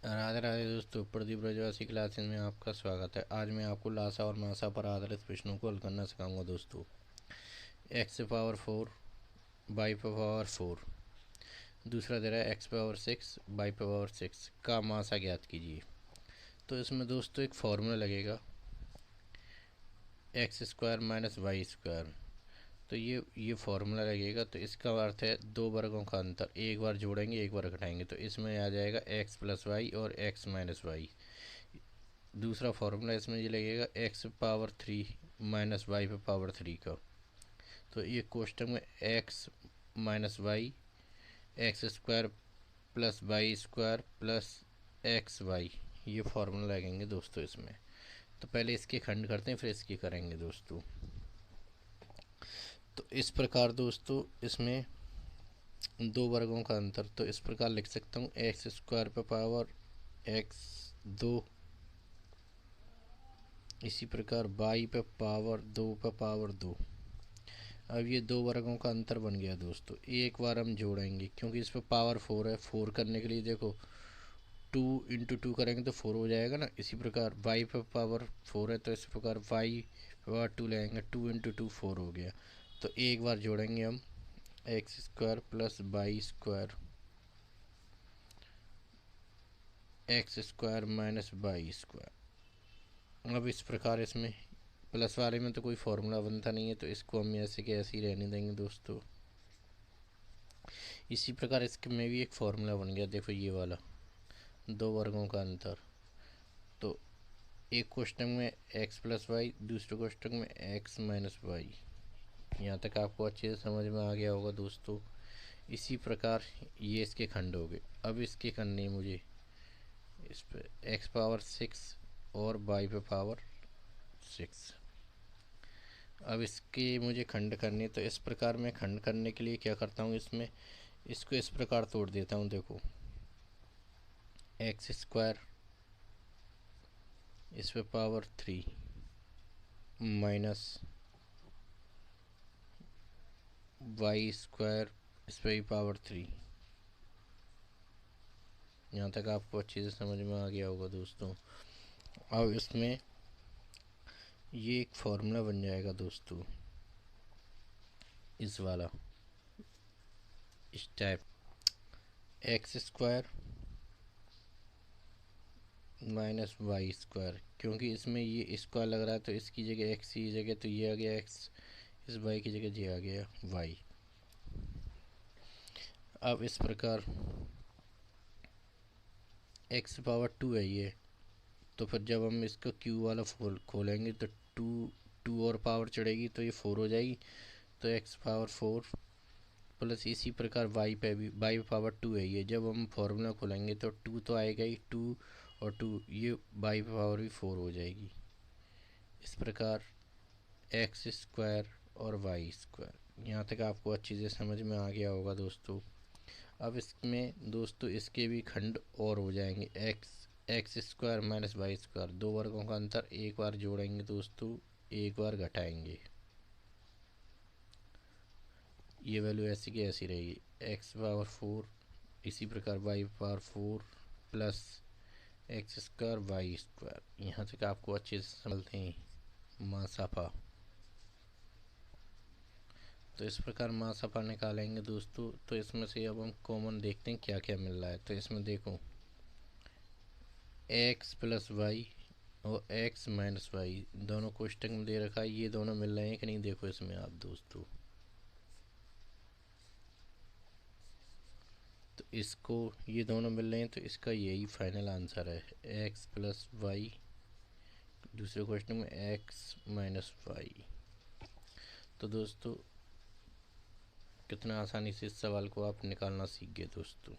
राधे राधे दोस्तों, प्रदीप ब्रजवासी क्लासेस में आपका स्वागत है। आज मैं आपको लासा और मासा पर आधारित प्रश्नों को हल करना सिखाऊंगा दोस्तों। X power 4 by power 4। दूसरा दे रहा है एक्स पावर 6 बाई पावर 6 का मासा ज्ञात कीजिए। तो इसमें दोस्तों एक फॉर्मूला लगेगा, x square minus y square. तो ये फॉर्मूला लगेगा, तो इसका अर्थ है दो वर्गों का अंतर। एक बार जोड़ेंगे, एक बार घटाएंगे, तो इसमें आ जाएगा एक्स प्लस वाई और एक्स माइनस वाई। दूसरा फार्मूला इसमें ये लगेगा एक्स पावर 3 माइनस वाई पे पावर 3 का। तो ये कोष्टक में x minus y, x square plus y square plus x y, ये फार्मूला लगेंगे दोस्तों इसमें। तो पहले इसके खंड करते हैं, फिर इसकी करेंगे दोस्तों। तो इस प्रकार दोस्तों इसमें दो वर्गों का अंतर, तो इस प्रकार लिख सकता हूँ एक्स स्क्वायर पे पावर एक्स 2, इसी प्रकार बाई पे पावर 2 पे पावर 2। अब ये दो वर्गों का अंतर बन गया दोस्तों। एक बार हम जोड़ेंगे, क्योंकि इस पर पावर 4 है। 4 करने के लिए देखो 2 इंटू 2 करेंगे तो 4 हो जाएगा ना। इसी प्रकार वाई पे पावर 4 है, तो इस प्रकार वाई पावर 2 लेंगे, 2 इंटू 2 4 हो गया। तो एक बार जोड़ेंगे हम x square plus y square x square minus y square. अब इस प्रकार इसमें प्लस वाले में तो कोई फॉर्मूला बनता नहीं है, तो इसको हम ऐसे के ऐसे ही रहने देंगे दोस्तों। इसी प्रकार इसके में भी एक फॉर्मूला बन गया, देखो ये वाला, दो वर्गों का अंतर। तो एक कोष्टक में एक्स प्लस वाई, दूसरे कोष्टक में एक्स माइनस वाई। यहाँ तक आपको अच्छे से समझ में आ गया होगा दोस्तों। इसी प्रकार ये इसके खंड हो गए। अब इसके करने मुझे इस पे एक्स पावर 6 और वाई पे पावर 6। अब इसके मुझे खंड करने, तो इस प्रकार मैं खंड करने के लिए क्या करता हूँ, इसमें इसको इस प्रकार तोड़ देता हूँ। देखो एक्स स्क्वायर इस पे पावर 3 माइनस वाई स्क्वायर इस पे ही पावर 3। यहाँ तक आपको अच्छे से समझ में आ गया होगा दोस्तों। अब इसमें ये एक फॉर्मूला बन जाएगा दोस्तों, इस वाला, इस type, x square minus y square. क्योंकि इसमें ये स्क्वायर लग रहा है, तो इसकी जगह एक्स की जगह तो ये आ गया एक्स, इस वाई की जगह ये आ गया वाई। अब इस प्रकार एक्स पावर 2 है ये, तो फिर जब हम इसका क्यू वाला खोलेंगे तो टू टू और पावर चढ़ेगी, तो ये 4 हो जाएगी। तो एक्स पावर 4 प्लस इसी प्रकार वाई पे भी, वाई पावर 2 है ये, जब हम फॉर्मूला खोलेंगे तो 2 तो आएगा ही, 2 और 2 ये वाई पावर भी 4 हो जाएगी। इस प्रकार एक्स स्क्वायर और वाई स्क्वायर। यहाँ तक आपको अच्छी से समझ में आ गया होगा दोस्तों। अब इसमें दोस्तों इसके भी खंड और हो जाएंगे, x x square minus y square, दो वर्गों का अंतर। एक बार जोड़ेंगे दोस्तों, एक बार घटाएंगे, ये वैल्यू ऐसी की ऐसी रहेगी। एक्स पावर 4 इसी प्रकार y power 4 plus x square y square. यहाँ तक आपको अच्छे से समझते हैं मासापा। तो इस प्रकार मासापा निकालेंगे दोस्तों। तो इसमें से अब हम कॉमन देखते हैं क्या क्या मिल रहा है। तो इसमें देखो एक्स प्लस वाई और एक्स माइनस वाई दोनों कोष्टक में दे रखा है, ये दोनों मिल रहे हैं कि नहीं, देखो इसमें आप दोस्तों। तो इसको ये दोनों मिल रहे हैं, तो इसका यही फाइनल आंसर है, एक्स प्लस वाई, दूसरे क्वेश्चन में एक्स माइनस वाई। तो दोस्तों कितना आसानी से इस सवाल को आप निकालना सीख गए दोस्तों।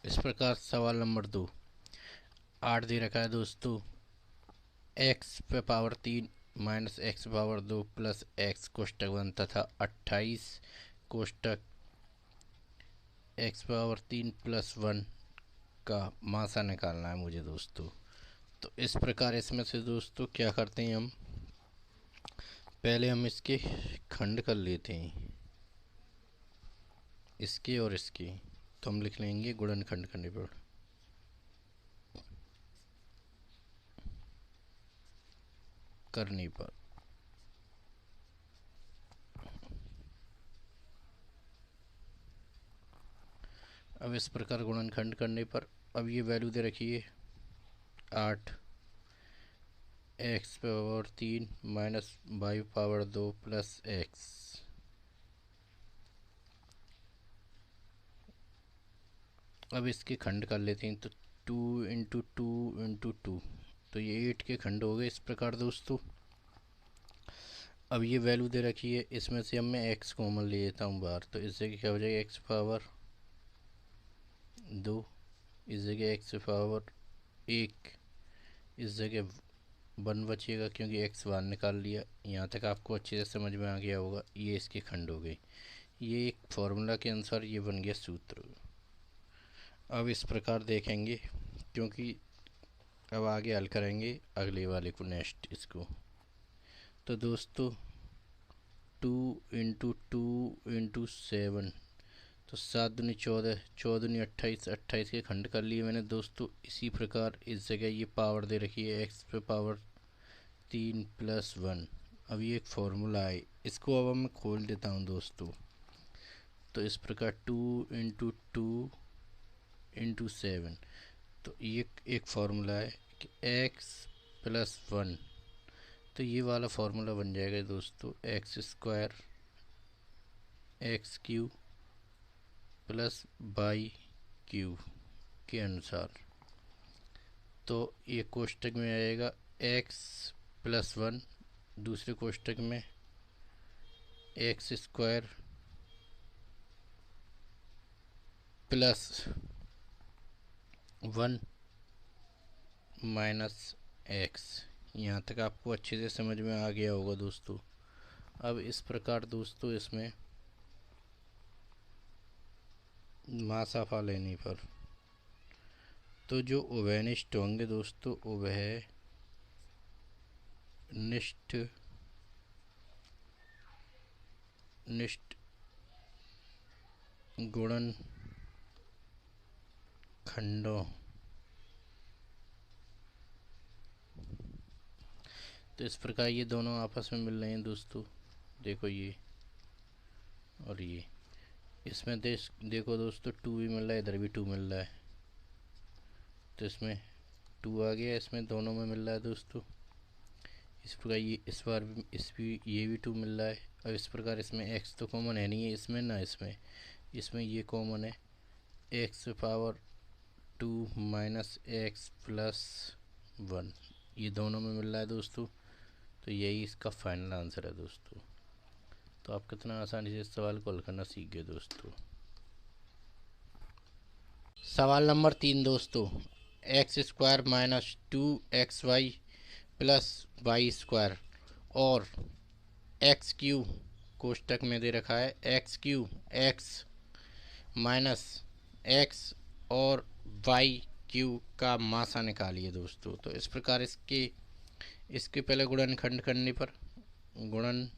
इस प्रकार सवाल नंबर 2, 8 दे रखा है दोस्तों, एक्स पे power 3 minus X power 2 plus X कोष्टक बनता था 28 कोष्टक एक्स पावर 3 प्लस 1 का मासा निकालना है मुझे दोस्तों। तो इस प्रकार इसमें से दोस्तों क्या करते हैं हम, पहले हम इसके खंड कर लेते हैं, इसके और इसके। तो हम लिख लेंगे गुणनखंड करने पर। अब इस प्रकार गुणनखंड करने पर अब ये वैल्यू दे रखी है 8 x power 3 minus y power 2 plus x. अब इसके खंड कर लेते हैं, तो 2 × 2 × 2, तो ये 8 के खंड हो गए इस प्रकार दोस्तों। अब ये वैल्यू दे रखी है, इसमें से अब मैं x कॉमन ले लेता हूँ बाहर, तो इस जगह क्या हो जाएगा x पावर 2, इस जगह x पावर 1, इस जगह 1 बचेगा क्योंकि x बाहर निकाल लिया। यहाँ तक आपको अच्छे से समझ में आ गया होगा। ये इसके खंड हो गए। ये एक फॉर्मूला के अनुसार ये बन गया सूत्र। अब इस प्रकार देखेंगे, क्योंकि अब आगे हल करेंगे अगले वाले को, नेक्स्ट इसको। तो दोस्तों 2 × 2 × 7, तो 7 दूनी 14, 14 दूनी 28, 28 के खंड कर लिए मैंने दोस्तों। इसी प्रकार इस जगह ये पावर दे रखी है x पे पावर 3 + 1। अब ये एक फॉर्मूला है, इसको अब मैं खोल देता हूँ दोस्तों। तो इस प्रकार 2 × 2 × 7, तो ये एक फार्मूला है कि x + 1, तो ये वाला फार्मूला बन जाएगा दोस्तों x² x³ + y³ के अनुसार। तो ये कोष्टक में आएगा x + 1, दूसरे कोष्टक में x² + 1 - x। यहाँ तक आपको अच्छे से समझ में आ गया होगा दोस्तों। अब इस प्रकार दोस्तों इसमें मासाफा लेने पर तो जो उभयनिष्ठ होंगे दोस्तों, उभयनिष्ठ गुणनखंडों, तो इस प्रकार ये दोनों आपस में मिल रहे हैं दोस्तों। देखो ये और ये, इसमें देखो दोस्तों 2 भी मिल रहा है, इधर भी 2 मिल रहा है, तो इसमें 2 आ गया, इसमें दोनों में मिल रहा है दोस्तों। इस प्रकार ये इस बार भी ये भी 2 मिल रहा है। अब इस प्रकार इसमें x तो कॉमन है नहीं है इसमें ना, इसमें ये कॉमन है x पावर 2 - x + 1, ये दोनों में मिल रहा है दोस्तों। तो यही इसका फाइनल आंसर है दोस्तों। तो आप कितना आसानी से इस सवाल को हल करना सीख गए दोस्तों। सवाल नंबर 3 दोस्तों, x² - 2xy + y² और x³ कोष्टक में दे रखा है x³ x - x और y³ का मासा निकालिए दोस्तों। तो इस प्रकार इसके पहले गुणनखंड करने पर, गुणनखंड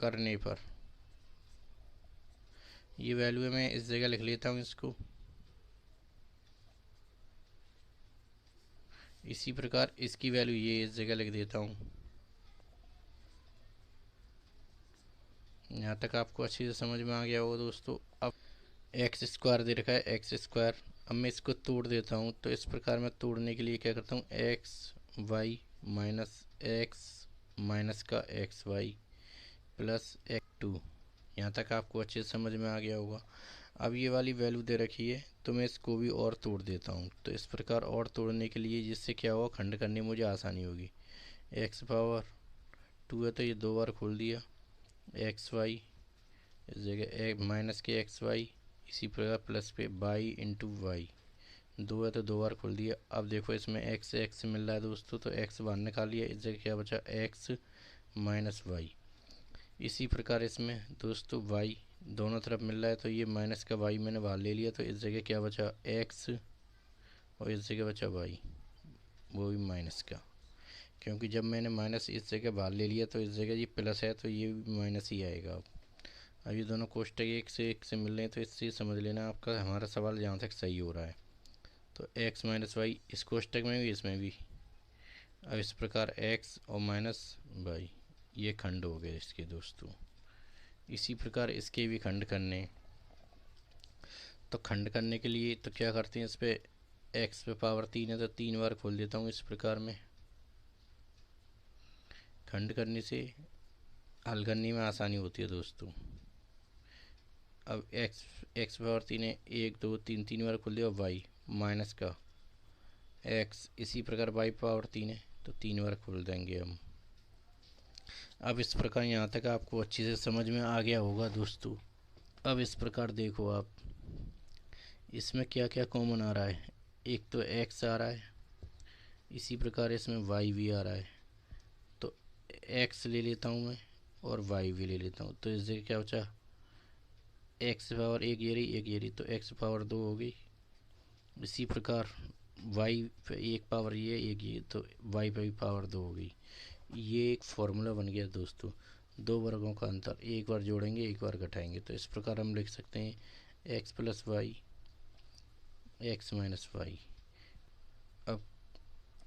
करने पर ये वैल्यू मैं इस जगह लिख लेता हूँ इसको। इसी प्रकार इसकी वैल्यू ये इस जगह लिख देता हूँ। यहाँ तक आपको अच्छी से समझ में आ गया होगा दोस्तों। अब x² दे रखा है x², अब मैं इसको तोड़ देता हूँ। तो इस प्रकार मैं तोड़ने के लिए क्या करता हूँ, xy - x माइनस का xy + x2। यहाँ तक आपको अच्छे से समझ में आ गया होगा। अब ये वाली वैल्यू दे रखी है, तो मैं इसको भी और तोड़ देता हूँ। तो इस प्रकार और तोड़ने के लिए, जिससे क्या होगा, खंड करने में मुझे आसानी होगी। x पावर 2 है तो ये 2 बार खोल दिया, xy इस जगह माइनस के xy, इसी प्रकार प्लस पे y × y, 2 है तो 2 बार खोल दिया। अब देखो इसमें x से x मिल रहा है दोस्तों, तो x बाहर निकाल लिया, इस जगह क्या बचा x - y। इसी प्रकार इसमें दोस्तों y दोनों तरफ मिल रहा है, तो ये माइनस का y मैंने बाहर ले लिया, तो इस जगह क्या बचा x और इस जगह बचा y, वो भी माइनस का, क्योंकि जब मैंने माइनस इस जगह बाहर ले लिया तो इस जगह ये प्लस है, तो ये भी माइनस ही आएगा। अब ये दोनों कोष्टक एक से मिल रहे हैं, तो इससे समझ लेना आपका हमारा सवाल जहाँ तक सही हो रहा है। तो x माइनस वाई इस कोष्टक में भी इसमें भी। अब इस प्रकार x और माइनस वाई ये खंड हो गए इसके दोस्तों। इसी प्रकार इसके भी खंड करने, तो खंड करने के लिए तो क्या करते हैं, इस पे x पे पावर 3 है तो 3 बार खोल देता हूँ इस प्रकार में। खंड करने से हल करने में आसानी होती है दोस्तों। अब x पावर 3 है, 1 2 3 3 बार खोल दिया, y माइनस का x, इसी प्रकार y पावर 3 है तो 3 बार खोल देंगे हम। अब इस प्रकार यहाँ तक आपको अच्छी से समझ में आ गया होगा दोस्तों। अब इस प्रकार देखो आप, इसमें क्या क्या कॉमन आ रहा है। एक तो x आ रहा है, इसी प्रकार इसमें y भी आ रहा है, तो x ले लेता हूँ मैं और y भी ले लेता हूँ, तो इससे क्या बचा, x पावर एक ये रही एक ये रही, तो x पावर 2 हो गई। इसी प्रकार y पे एक पावर ये एक ये, तो y पे भी पावर 2 हो गई। ये एक फॉर्मूला बन गया दोस्तों, दो वर्गों का अंतर, एक बार जोड़ेंगे एक बार घटाएंगे, तो इस प्रकार हम लिख सकते हैं x plus y x minus y. अब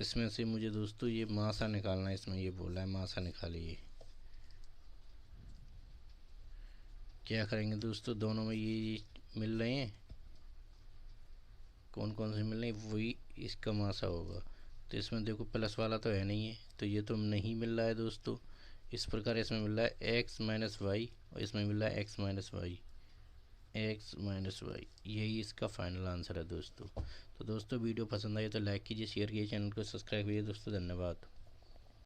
इसमें से मुझे दोस्तों ये मासा निकालना है, इसमें ये बोला है मासा निकालिए। क्या करेंगे दोस्तों, दोनों में ये मिल रहे हैं, कौन कौन से मिल रहे हैं, वही इसका मासा होगा। तो इसमें देखो प्लस वाला तो है नहीं है, तो ये तो नहीं मिल रहा है दोस्तों। इस प्रकार इसमें मिल रहा है x माइनस वाई और इसमें मिल रहा है x minus y, x minus y, यही इसका फाइनल आंसर है दोस्तों। तो दोस्तों वीडियो पसंद आई तो लाइक कीजिए, शेयर कीजिए, चैनल को सब्सक्राइब कीजिए दोस्तों। धन्यवाद।